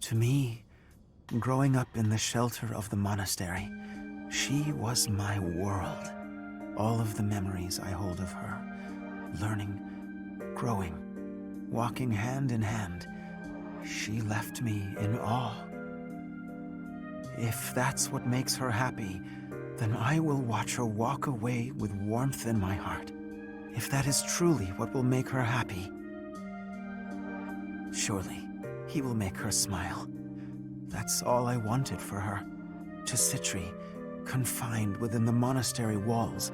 To me, growing up in the shelter of the monastery, she was my world. All of the memories I hold of her, learning, growing, walking hand in hand, she left me in awe. If that's what makes her happy, then I will watch her walk away with warmth in my heart. If that is truly what will make her happy, surely he will make her smile. That's all I wanted for her. To Citri, confined within the monastery walls,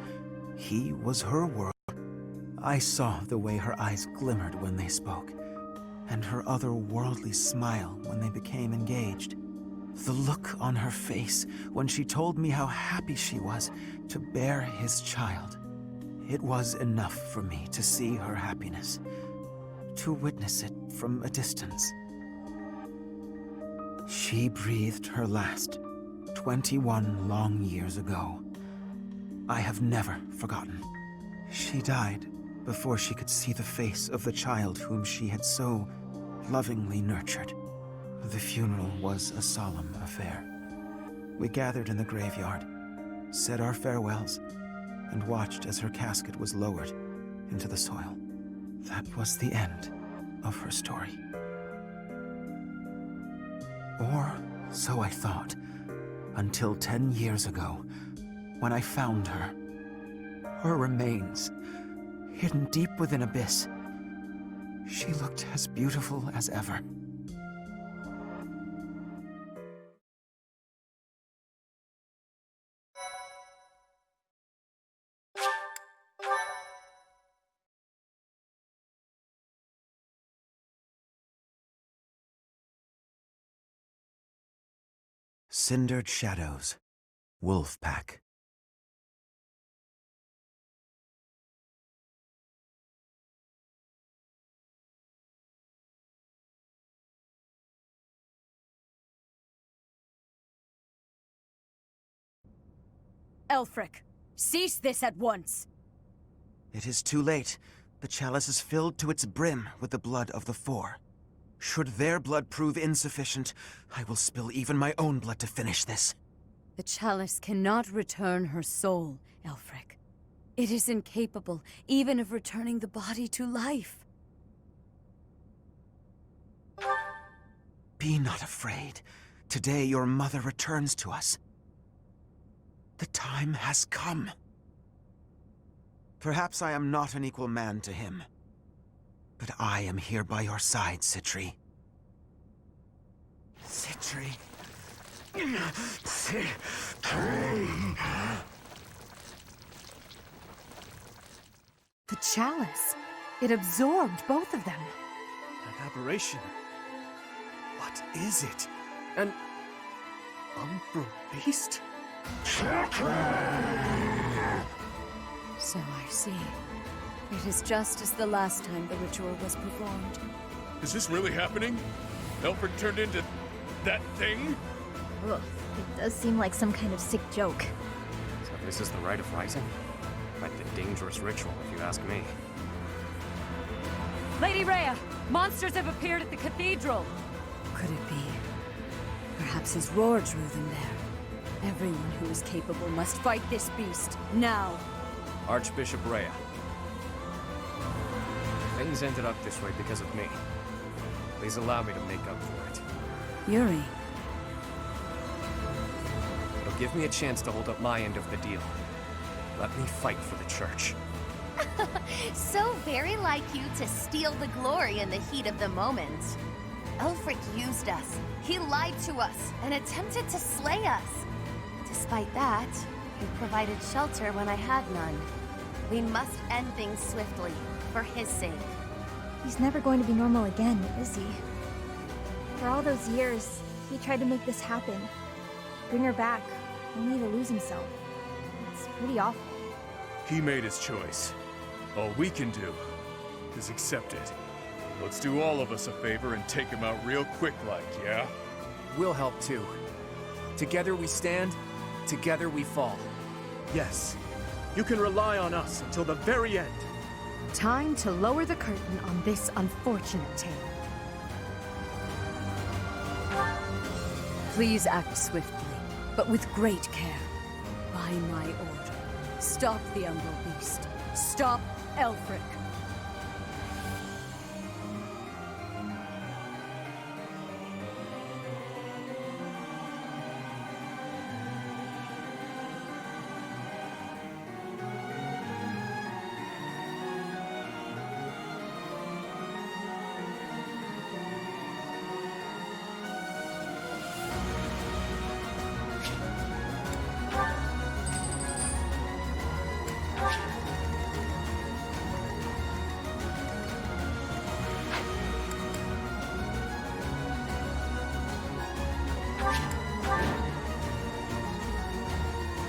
he was her world. I saw the way her eyes glimmered when they spoke, and her otherworldly smile when they became engaged. The look on her face when she told me how happy she was to bear his child. It was enough for me to see her happiness, to witness it from a distance. She breathed her last 21 long years ago. I have never forgotten. She died before she could see the face of the child whom she had so lovingly nurtured. The funeral was a solemn affair. We gathered in the graveyard, said our farewells, and watched as her casket was lowered into the soil. That was the end of her story. Or so I thought, until 10 years ago, when I found her. Her remains, hidden deep within abyss. She looked as beautiful as ever. Cindered Shadows, Wolf Pack. Elfric, cease this at once! It is too late. The chalice is filled to its brim with the blood of the Four. Should their blood prove insufficient, I will spill even my own blood to finish this. The chalice cannot return her soul, Elfric. It is incapable even of returning the body to life. Be not afraid. Today your mother returns to us. The time has come. Perhaps I am not an equal man to him, but I am here by your side, Citri. Citri. The chalice. It absorbed both of them. An aberration. What is it? An umbral beast? So I see. It is just as the last time the ritual was performed. Is this really happening? Elfric turned into that thing? Ugh, it does seem like some kind of sick joke. So this is the Rite of Rising? Quite the dangerous ritual, if you ask me. Lady Rhea! Monsters have appeared at the cathedral! Could it be? Perhaps his roar drew them there. Everyone who is capable must fight this beast, now! Archbishop Rhea. Things ended up this way because of me. Please allow me to make up for it. Yuri. It'll give me a chance to hold up my end of the deal. Let me fight for the church. So very like you to steal the glory in the heat of the moment. Elfric used us. He lied to us and attempted to slay us. Despite that, he provided shelter when I had none. We must end things swiftly, for his sake. He's never going to be normal again, is he? For all those years, he tried to make this happen. Bring her back, only to lose himself. It's pretty awful. He made his choice. All we can do is accept it. Let's do all of us a favor and take him out real quick like, yeah? We'll help too. Together we stand, together we fall. Yes. You can rely on us until the very end. Time to lower the curtain on this unfortunate tale. Please act swiftly, but with great care. By my order, stop the Umbral Beast. Stop Elfric.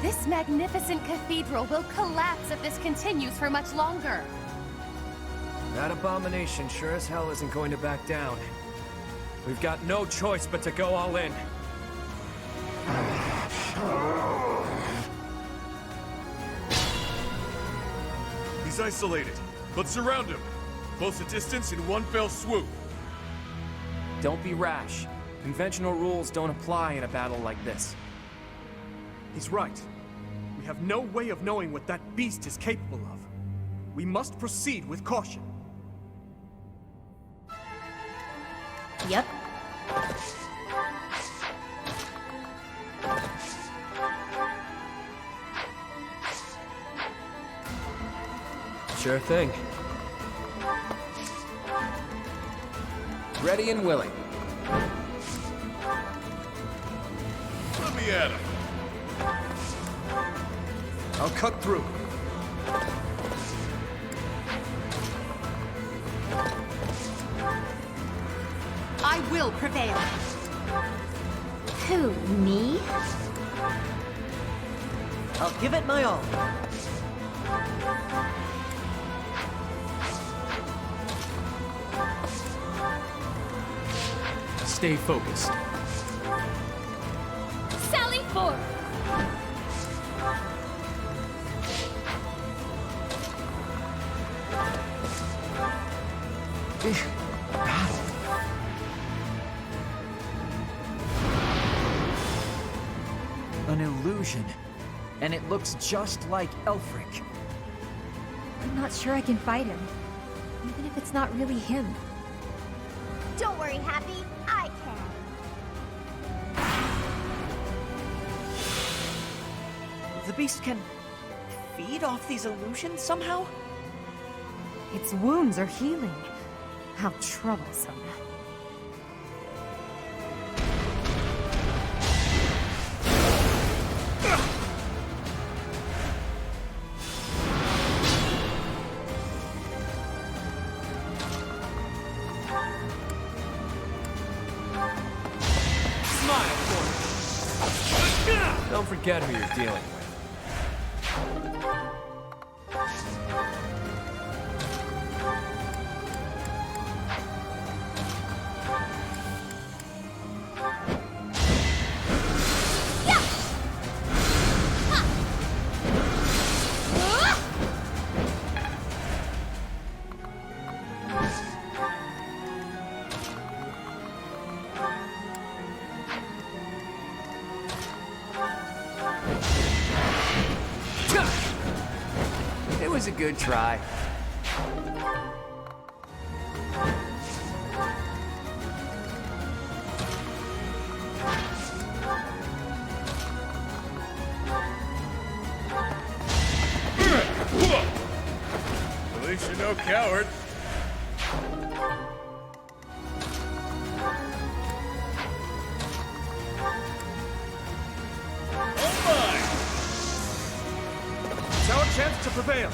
This magnificent cathedral will collapse if this continues for much longer. That abomination sure as hell isn't going to back down. We've got no choice but to go all in. He's isolated. Let's surround him. Close a distance in one fell swoop. Don't be rash. Conventional rules don't apply in a battle like this. He's right. We have no way of knowing what that beast is capable of. We must proceed with caution. Yep. Sure thing. Ready and willing. Let me at him. I'll cut through. I will prevail. Who, me? I'll give it my all. Stay focused. Sally forth! An illusion. And it looks just like Elfric. I'm not sure I can fight him. Even if it's not really him. Don't worry, Happy. I can. The beast can feed off these illusions somehow? Its wounds are healing. How troublesome. Don't forget who you're dealing with. It was a good try. At least you're no coward. It's our chance to prevail.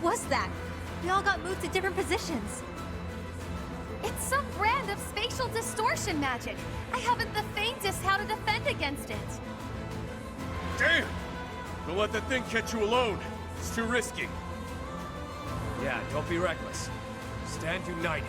was that? We all got moved to different positions. It's some brand of spatial distortion magic. I haven't the faintest how to defend against it. Damn! Don't let that thing catch you alone. It's too risky. Yeah, don't be reckless. Stand united.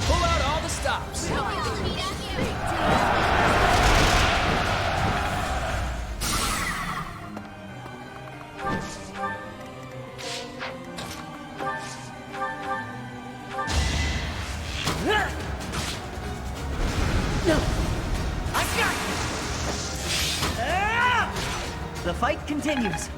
Pull out all the stops. The fight continues.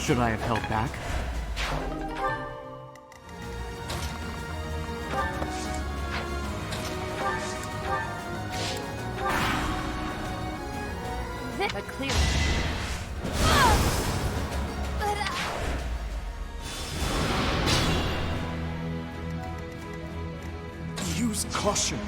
Should I have held back? But clearly... Use caution.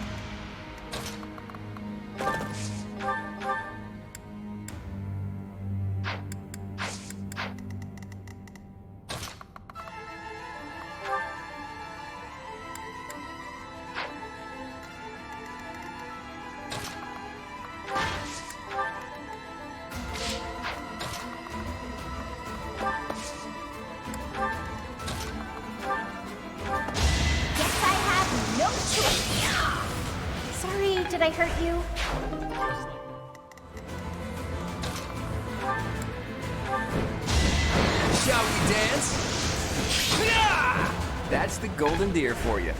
Guess I have no choice. Sorry, did I hurt you? Shall we dance? That's the golden deer for you.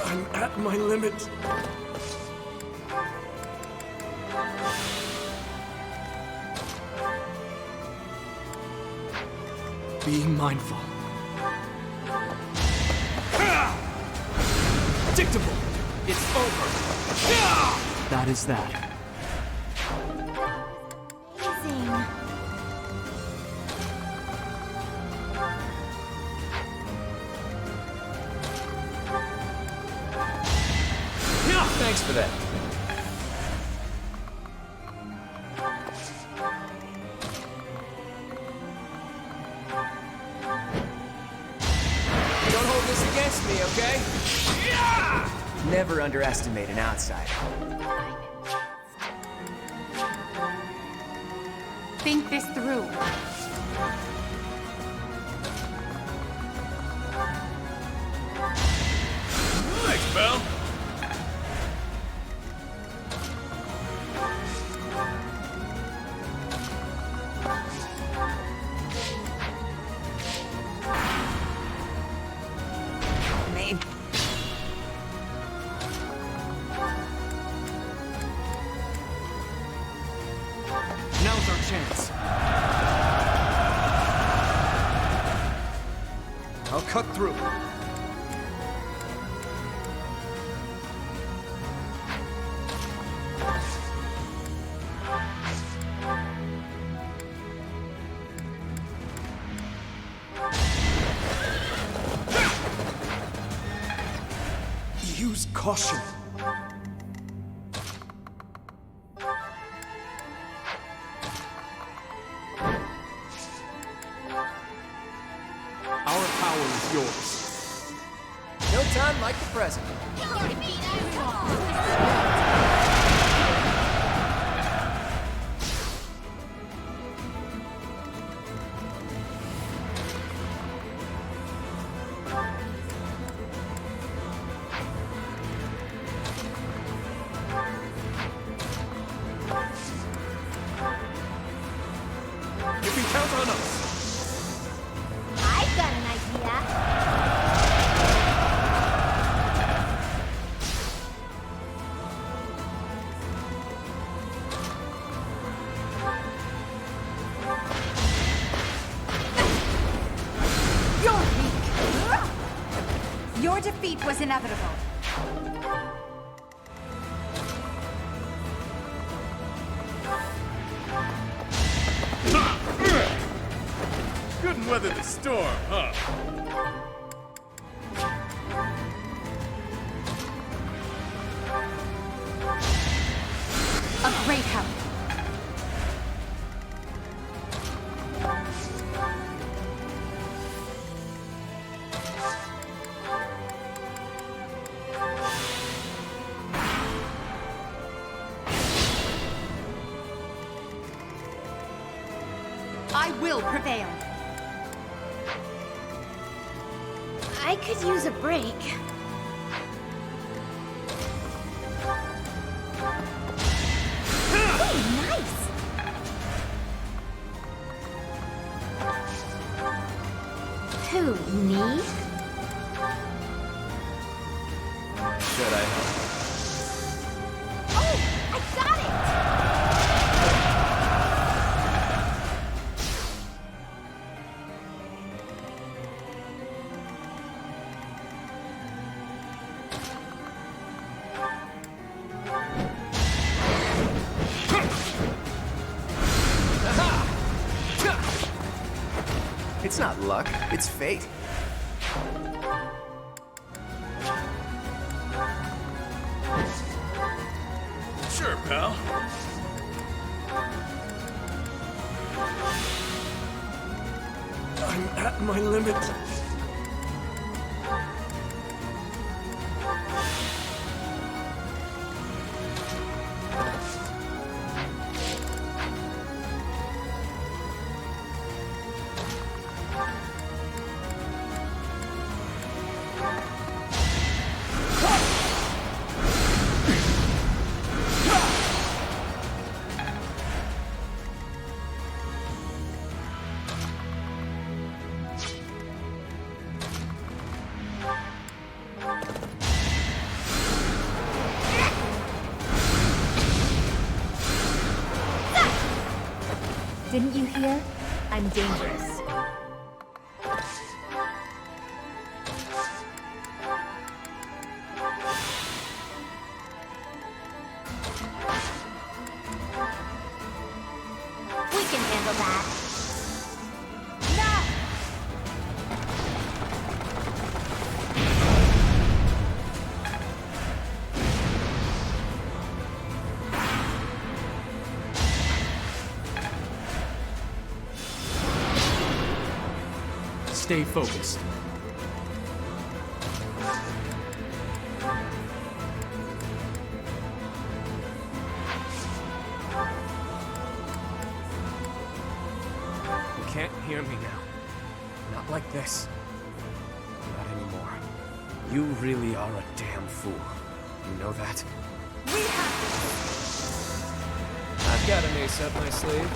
I'm at my limit. Be mindful. Predictable. It's over. That is that. Amazing. Thanks for that. Don't hold this against me, okay? Never underestimate an outsider. Think this through. Thanks, Belle. Now's our chance. I'll cut through. Use caution. Our power is yours. No time like the present. You can count on us. I've got an idea. You're weak. Your defeat was inevitable. Couldn't weather the storm, huh? A great help. I will prevail. I could use a break. Ooh, nice! Who, me? Should I help? Oh, I got it! It's not luck, it's fate. Sure, pal. I'm at my limit. Didn't you hear? I'm dangerous. We can handle that. Stay focused. understand me now. Not like this. Not anymore. You really are a damn fool. You know that? We have I've got an ace up my sleeve.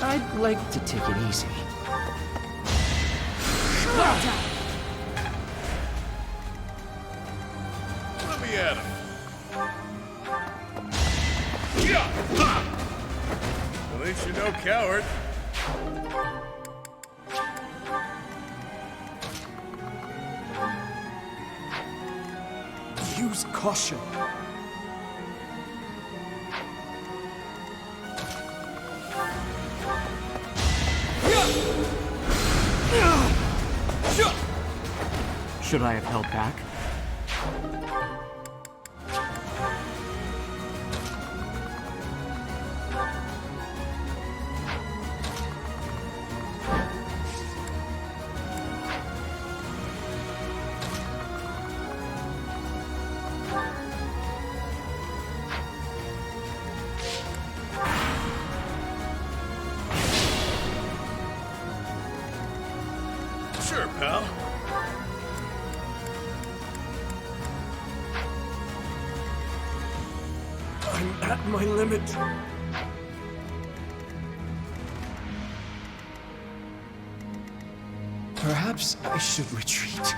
I'd like to take it easy. Let me at him. Yeah! Ha! At least you're no coward. Use caution. Should I have held back? Sure, pal. I'm at my limit. Perhaps I should retreat.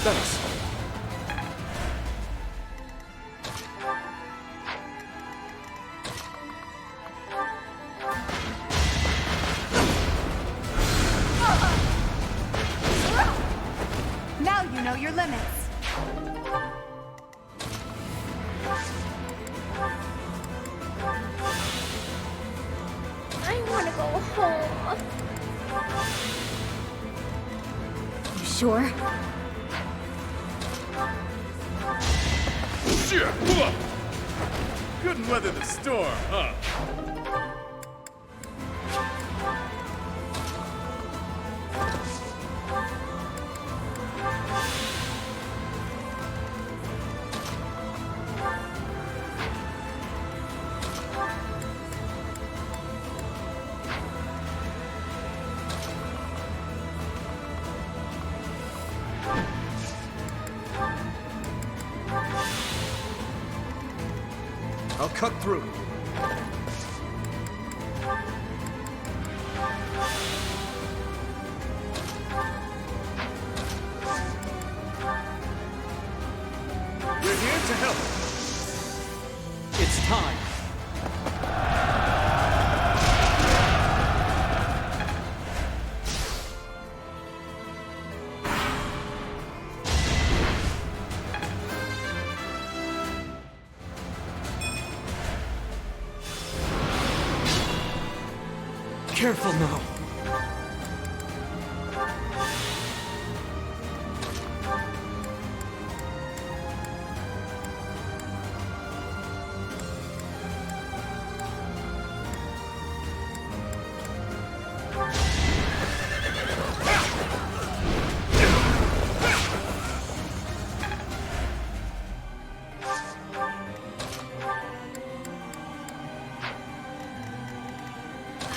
Thanks. Now you know your limits. I want to go home. You sure? Sure. Couldn't weather the storm, huh? I'll cut through. We're here to help. It's time. Careful now.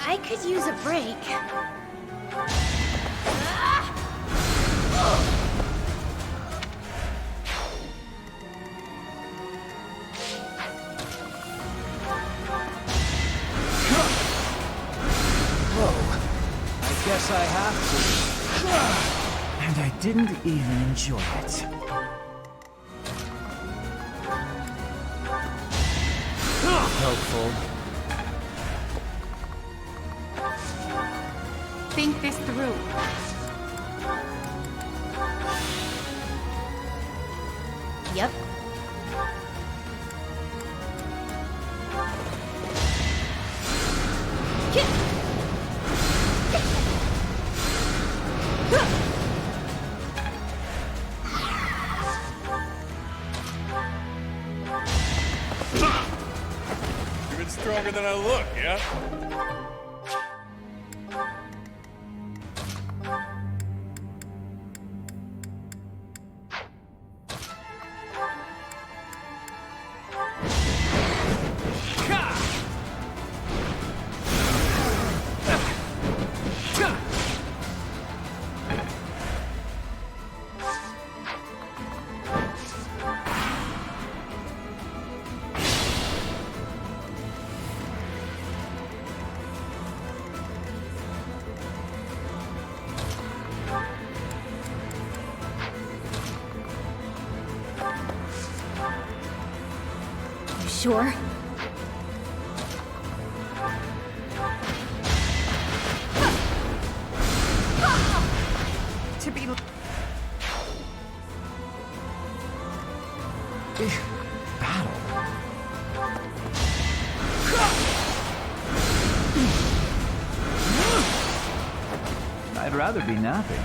I could use a break. Whoa. I guess I And I didn't even enjoy it. Helpful. Think this through. Yep. Even stronger than I look, yeah? You sure? To be Battle. I'd rather be napping.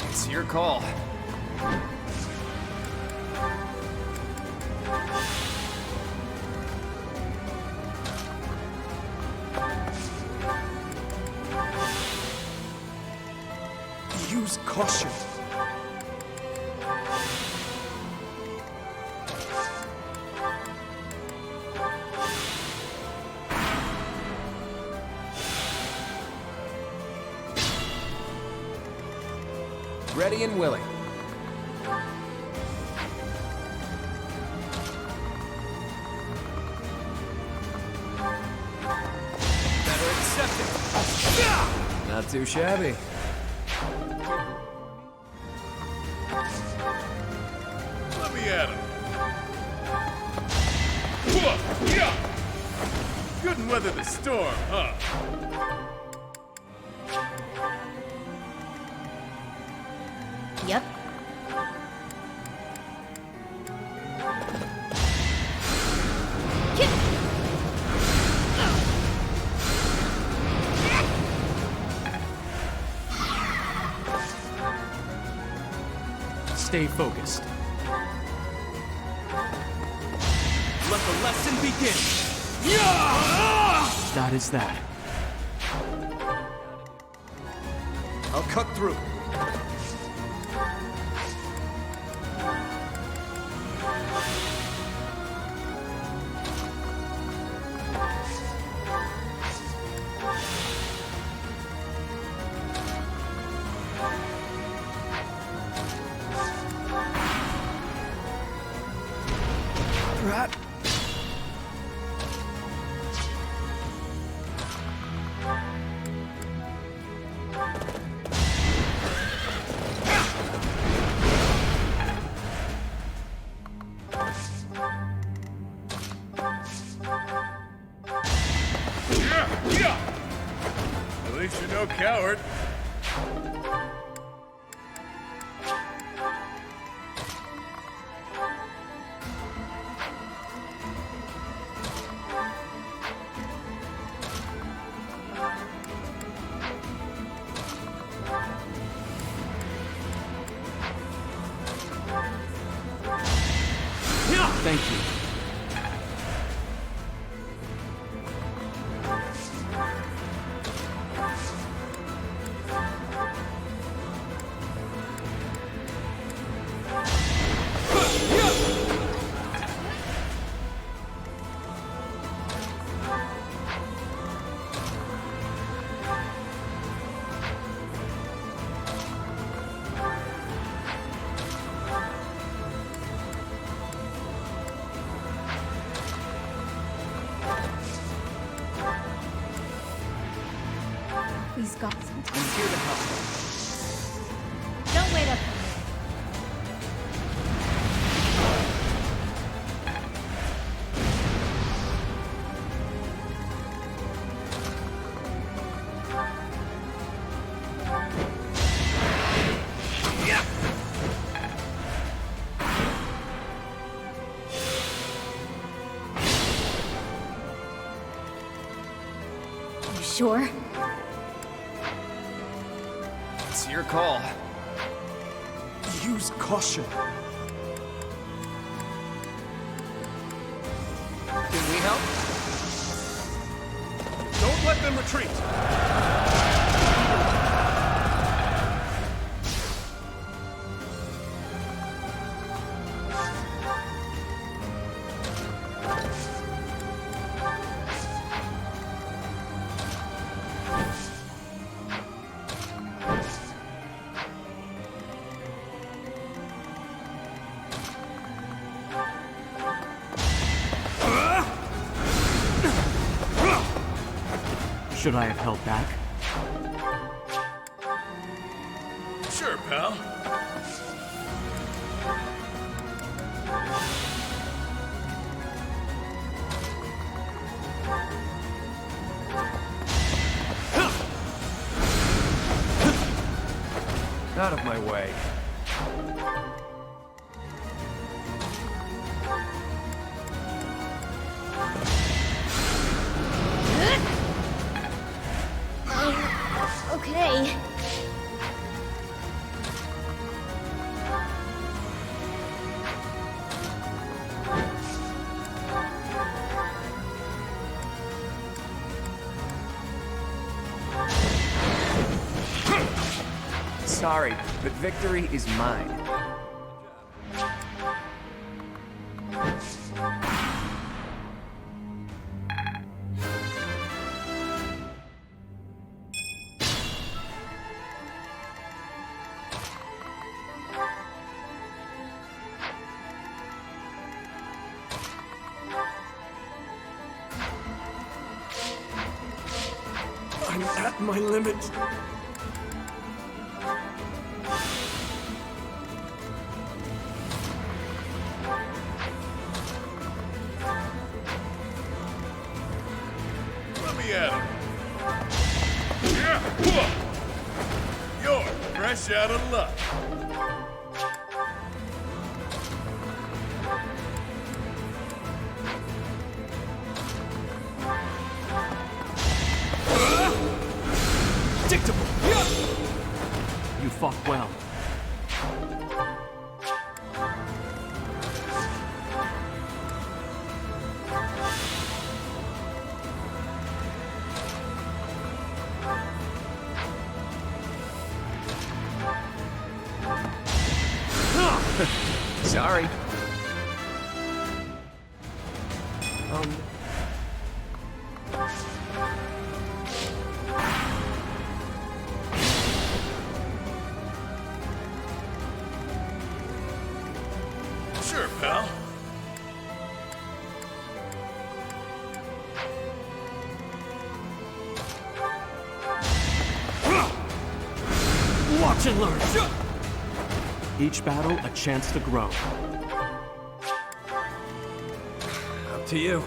It's your call. Use caution. Ready and willing. Better accept it. Not too shabby. Let me at him. Yeah! Couldn't weather the storm, huh? Yep. Stay focused. Let the lesson begin. That is that. I'll cut through. Rat. Yeah! At least you're no coward. Thank you. He's got some time. I'm here to help. Don't wait up for You sure? It's your call. Use caution. Can we help? Don't let them retreat. Should I have held back? Sure, pal. Out of my way. Okay. Sorry, but victory is mine. I'm at my limit. Let me at him. Yeah. Whoa. You're fresh out of luck. Predictable! You fought well. Sorry. Sure, pal. Watch and learn! Each battle, a chance to grow. Up to you.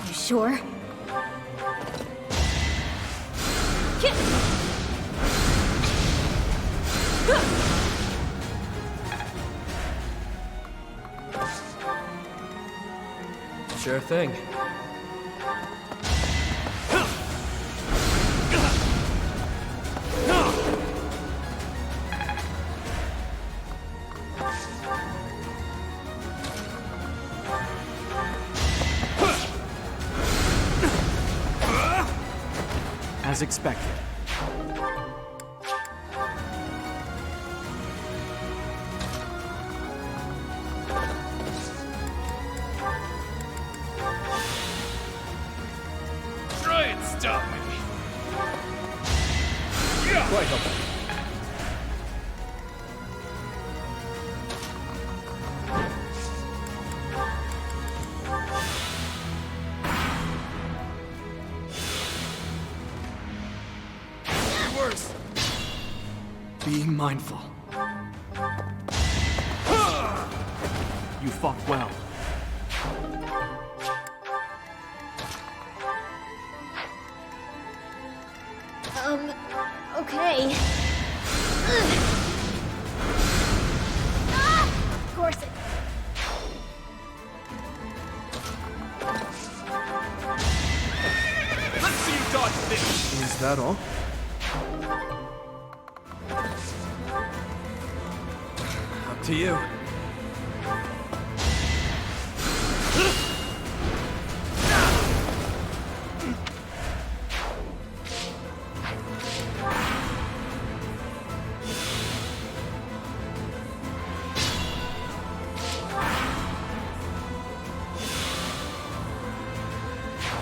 You sure? Sure thing. As expected. Stop me. Quite helpful. Worse. Be mindful. You fought well. Okay. Of course it. Let's see you dodge this! Is that all? Up to you.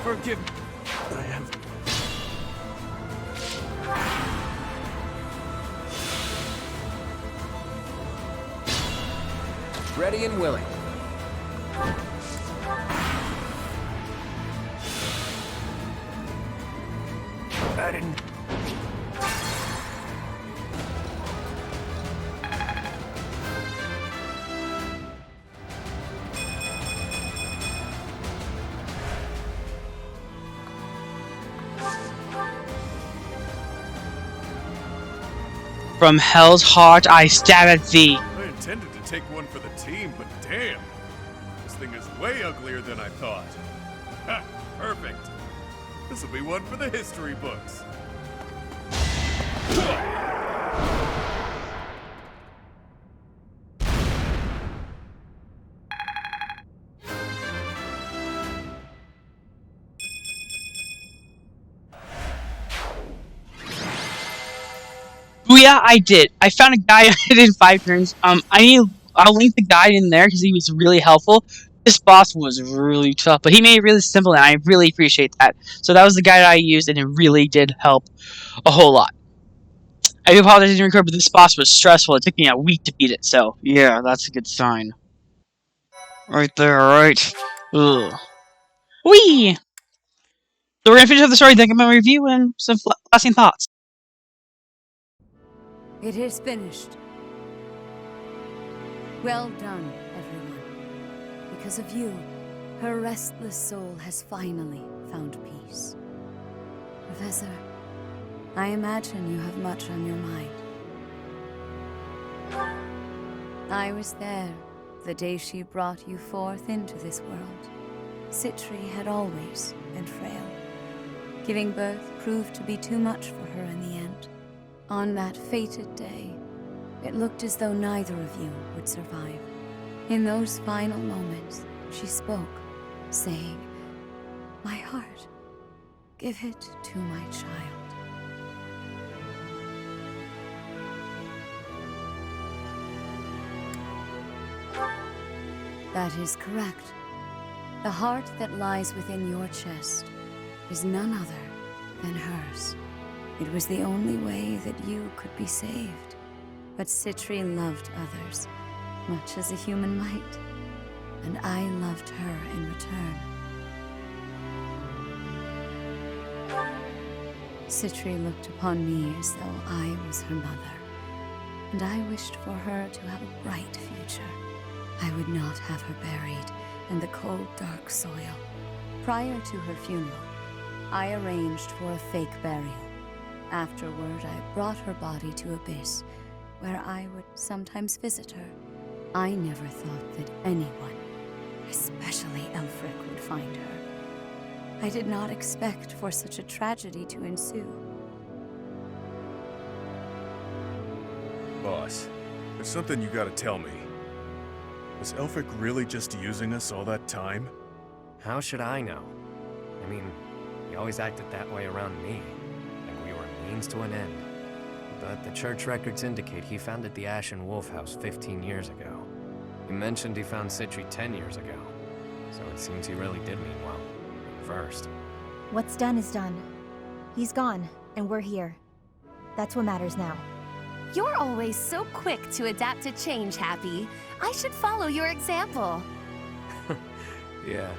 Forgive me. I have. Ready and willing. I didn't... From hell's heart I stab at thee. I intended to take one for the team, but damn. This thing is way uglier than I thought. Ha! Perfect. This'll be one for the history books. Booyah, I did. I found a guide in 5 turns. I'll link the guide in there because he was really helpful. This boss was really tough, but he made it really simple, and I really appreciate that. So that was the guide I used, and it really did help a whole lot. I do apologize I didn't record, but this boss was stressful. It took me a week to beat it, so yeah, that's a good sign. Right there, right? Ugh. Whee! So we're gonna finish up the story, then give my review and some lasting thoughts. It is finished. Well done, everyone. Because of you, her restless soul has finally found peace. Professor, I imagine you have much on your mind. I was there the day she brought you forth into this world. Citri had always been frail. Giving birth proved to be too much for her in the end. On that fated day, it looked as though neither of you would survive. In those final moments, she spoke, saying, "My heart, give it to my child." That is correct. The heart that lies within your chest is none other than hers. It was the only way that you could be saved. But Citri loved others, much as a human might, and I loved her in return. Citri looked upon me as though I was her mother, and I wished for her to have a bright future. I would not have her buried in the cold, dark soil. Prior to her funeral, I arranged for a fake burial. Afterward, I brought her body to Abyss, where I would sometimes visit her. I never thought that anyone, especially Elfric, would find her. I did not expect for such a tragedy to ensue. Boss, there's something you gotta tell me. Was Elfric really just using us all that time? How should I know? I mean, he always acted that way around me, like we were a means to an end. But the church records indicate he founded the Ashen Wolf House 15 years ago. He mentioned he found Citri 10 years ago, so it seems he really did mean well, at first. What's done is done. He's gone, and we're here. That's what matters now. You're always so quick to adapt to change, Happy. I should follow your example. Yeah,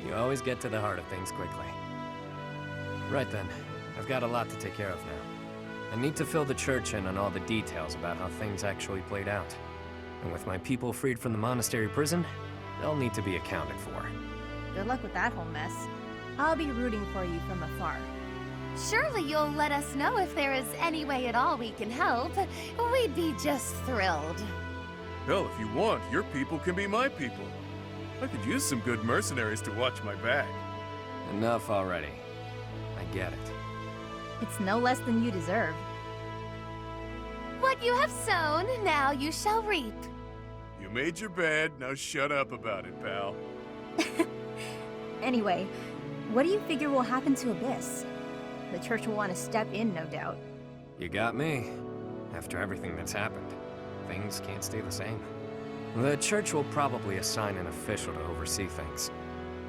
you always get to the heart of things quickly. Right then, I've got a lot to take care of now. I need to fill the church in on all the details about how things actually played out. And with my people freed from the monastery prison, they'll need to be accounted for. Good luck with that whole mess. I'll be rooting for you from afar. Surely you'll let us know if there is any way at all we can help. We'd be just thrilled. Hell, if you want, your people can be my people. I could use some good mercenaries to watch my back. Enough already. I get it. It's no less than you deserve. What you have sown, now you shall reap. You made your bed, now shut up about it, pal. Anyway, what do you figure will happen to Abyss? The church will want to step in, no doubt. You got me. After everything that's happened, things can't stay the same. The church will probably assign an official to oversee things.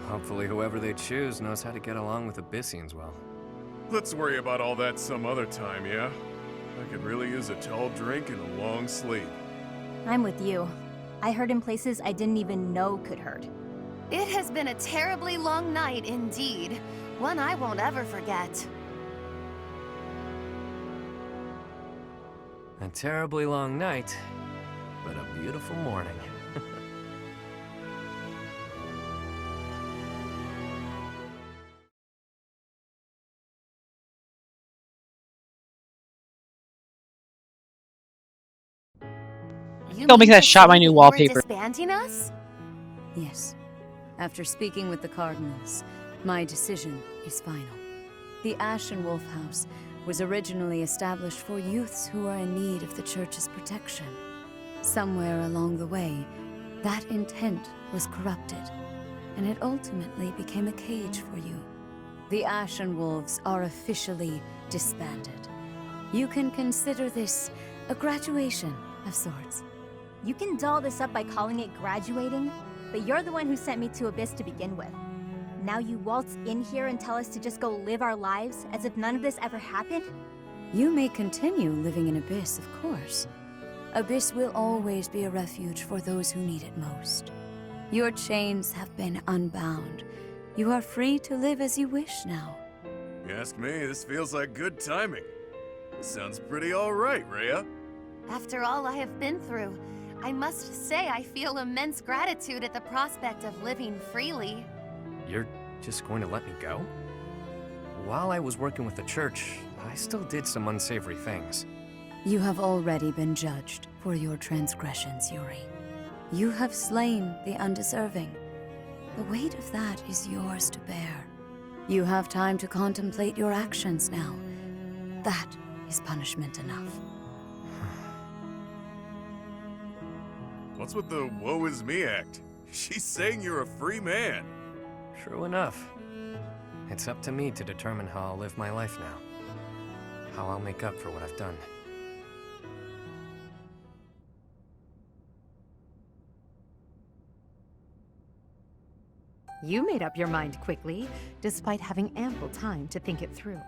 Hopefully whoever they choose knows how to get along with Abyssians well. Let's worry about all that some other time, yeah? I could really use a tall drink and a long sleep. I'm with you. I hurt in places I didn't even know could hurt. It has been a terribly long night indeed. One I won't ever forget. A terribly long night, but a beautiful morning. You Make that shot my new you were wallpaper. disbanding us? Yes. After speaking with the cardinals, my decision is final. The Ashen Wolf House was originally established for youths who are in need of the church's protection. Somewhere along the way, that intent was corrupted, and it ultimately became a cage for you. The Ashen Wolves are officially disbanded. You can consider this a graduation of sorts. You can doll this up by calling it graduating, but you're the one who sent me to Abyss to begin with. Now you waltz in here and tell us to just go live our lives as if none of this ever happened? You may continue living in Abyss, of course. Abyss will always be a refuge for those who need it most. Your chains have been unbound. You are free to live as you wish now. You ask me, this feels like good timing. This sounds pretty alright, Rhea. After all I have been through, I must say I feel immense gratitude at the prospect of living freely. You're just going to let me go? While I was working with the church, I still did some unsavory things. You have already been judged for your transgressions, Yuri. You have slain the undeserving. The weight of that is yours to bear. You have time to contemplate your actions now. That is punishment enough. What's with the woe is me act? She's saying you're a free man. True enough. It's up to me to determine how I'll live my life now. How I'll make up for what I've done. You made up your mind quickly, despite having ample time to think it through.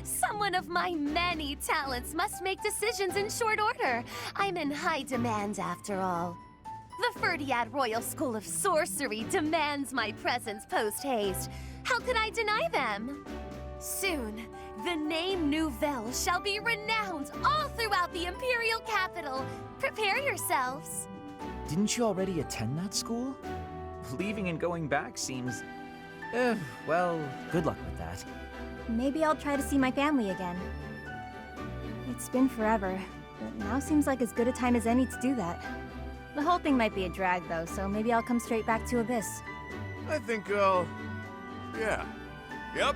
Someone of my many talents must make decisions in short order. I'm in high demand after all. The Ferdiad Royal School of Sorcery demands my presence post-haste. How could I deny them? Soon, the name Nouvelle shall be renowned all throughout the Imperial capital. Prepare yourselves. Didn't you already attend that school? Leaving and going back seems... well, good luck with that. Maybe I'll try to see my family again. It's been forever, but now seems like as good a time as any to do that. The whole thing might be a drag though, so maybe I'll come straight back to Abyss. I think I'll... yeah. Yep.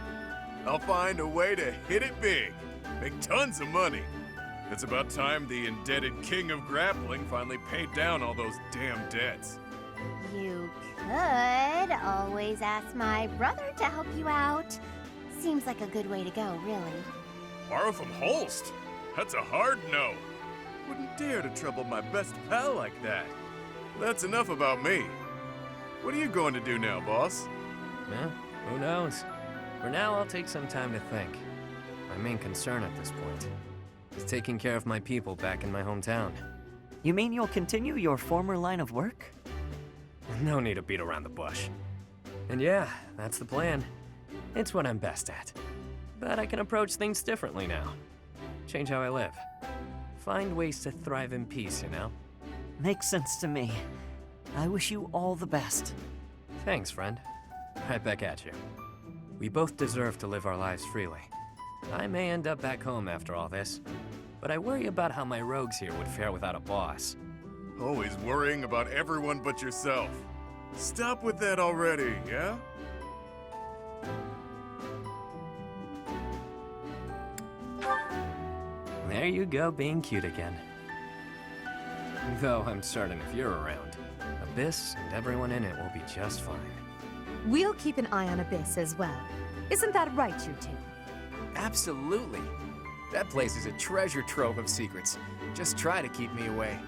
I'll find a way to hit it big. Make tons of money. It's about time the indebted king of grappling finally paid down all those damn debts. You could always ask my brother to help you out. Seems like a good way to go, really. Borrow from Holst? That's a hard no. Wouldn't dare to trouble my best pal like that. That's enough about me. What are you going to do now, boss? Yeah, Who knows? For now, I'll take some time to think. My main concern at this point is taking care of my people back in my hometown. You mean you'll continue your former line of work? No need to beat around the bush. And yeah, that's the plan. It's what I'm best at. But I can approach things differently now. Change how I live. Find ways to thrive in peace, you know? Makes sense to me. I wish you all the best. Thanks, friend. Right back at you. We both deserve to live our lives freely. I may end up back home after all this, but I worry about how my rogues here would fare without a boss. Always worrying about everyone but yourself. Stop with that already, yeah? There you go, being cute again. Though I'm certain if you're around, Abyss and everyone in it will be just fine. We'll keep an eye on Abyss as well. Isn't that right, you two? Absolutely. That place is a treasure trove of secrets. Just try to keep me away.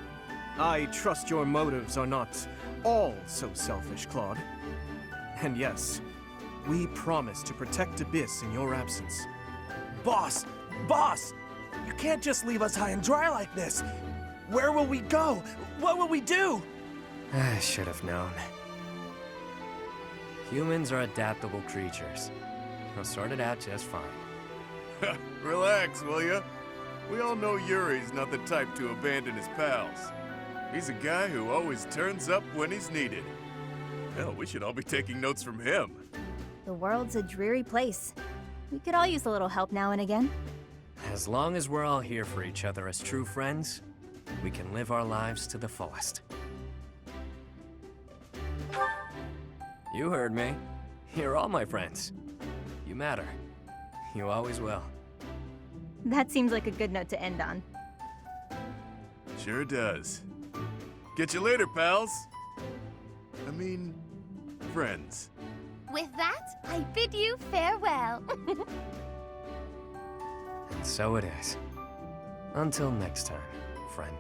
I trust your motives are not all so selfish, Claude. And yes, we promise to protect Abyss in your absence. Boss! Boss! You can't just leave us high and dry like this! Where will we go? What will we do? I should have known. Humans are adaptable creatures. They'll sort it out just fine. Relax, will ya? We all know Yuri's not the type to abandon his pals. He's a guy who always turns up when he's needed. Hell, we should all be taking notes from him. The world's a dreary place. We could all use a little help now and again. As long as we're all here for each other as true friends, we can live our lives to the fullest. You heard me. You're all my friends. You matter. You always will. That seems like a good note to end on. Sure does. Catch you later, pals. I mean, friends. With that, I bid you farewell. And so it is. Until next time, friend.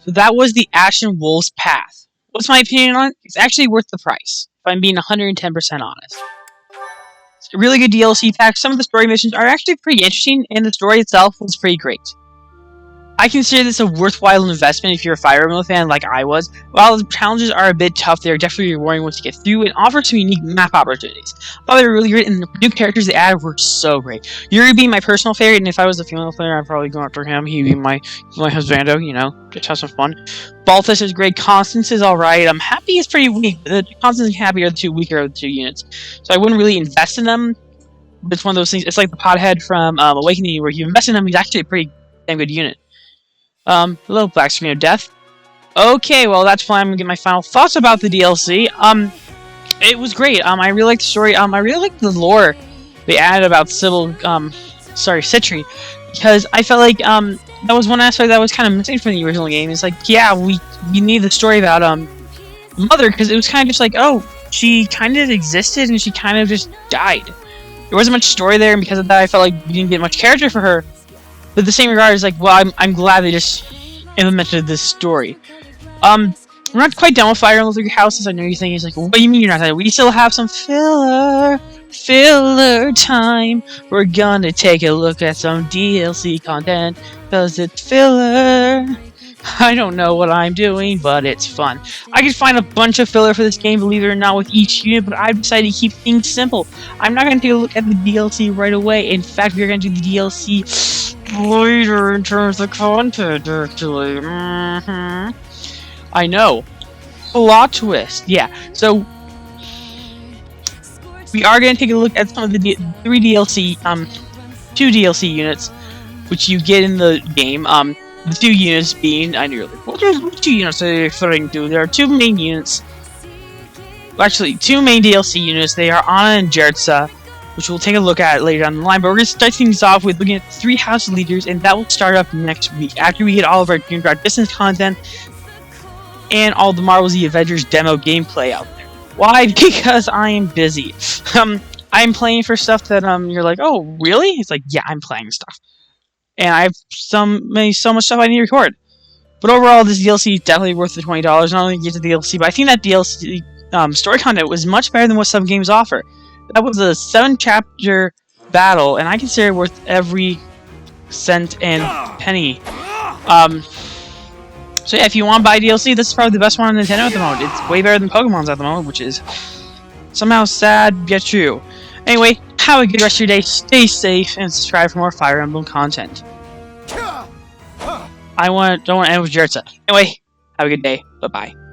So that was the Ashen Wolf's Path. What's my opinion on it? It's actually worth the price, if I'm being 110% honest. It's a really good DLC pack. Some of the story missions are actually pretty interesting, and the story itself was pretty great. I consider this a worthwhile investment if you're a Fire Emblem fan like I was. While the challenges are a bit tough, they're definitely rewarding once you get through and offer some unique map opportunities. I thought they were really great, and the new characters they added were so great. Yuri being my personal favorite, and if I was a female player, I'd probably go after him. He'd be my husbando, you know, just have some fun. Balthus is great. Constance is alright. I'm happy it's pretty weak. Constance and Happy are the two weaker of the two units, so I wouldn't really invest in them. But it's one of those things. It's like the pothead from Awakening, where you invest in him, he's actually a pretty damn good unit. Hello, Black Screen of Death. Okay, well, that's fine. I'm gonna get my final thoughts about the DLC. It was great. I really liked the story. I really liked the lore they added about Citri, because I felt like, that was one aspect that was kind of missing from the original game. It's like, yeah, we need the story about, Mother, because it was kind of just like, oh, she kind of existed and she kind of just died. There wasn't much story there, and because of that, I felt like we didn't get much character for her. But the same regard is like, well, I'm glad they just implemented this story. We're not quite done with Fire Emblem Three Houses. I know you're thinking, it's like, what do you mean you're not done? We still have some filler time. We're gonna take a look at some DLC content, cause it's filler. I don't know what I'm doing, but it's fun. I could find a bunch of filler for this game, believe it or not, with each unit, but I've decided to keep things simple. I'm not going to take a look at the DLC right away. In fact, we're going to do the DLC later in terms of content, actually. I know. Plot twist. Yeah, so we are going to take a look at some of the two DLC units, which you get in the game. The two units being, I knew you're like, what two units are they referring to? There are two main units. Well, actually, two main DLC units. They are Anna and Jertza. which we'll take a look at later down the line. But we're going to start things off with looking at 3 house leaders, and that will start up next week after we get all of our Dream Drop distance content and all the Marvel Z Avengers demo gameplay out there. Why? Because I am busy. I'm playing for stuff that you're like, oh really? It's like, yeah, I'm playing stuff, and I have so much stuff I need to record. But overall, this DLC is definitely worth the $20. Not only get the DLC, but I think that DLC story content was much better than what some games offer. That was a 7-chapter battle, and I consider it worth every cent and penny. So yeah, if you want to buy DLC, this is probably the best one on Nintendo at the moment. It's way better than Pokemon's at the moment, which is somehow sad yet true. Anyway, have a good rest of your day, stay safe, and subscribe for more Fire Emblem content. Don't want to end with Jertza. Anyway, have a good day. Bye-bye.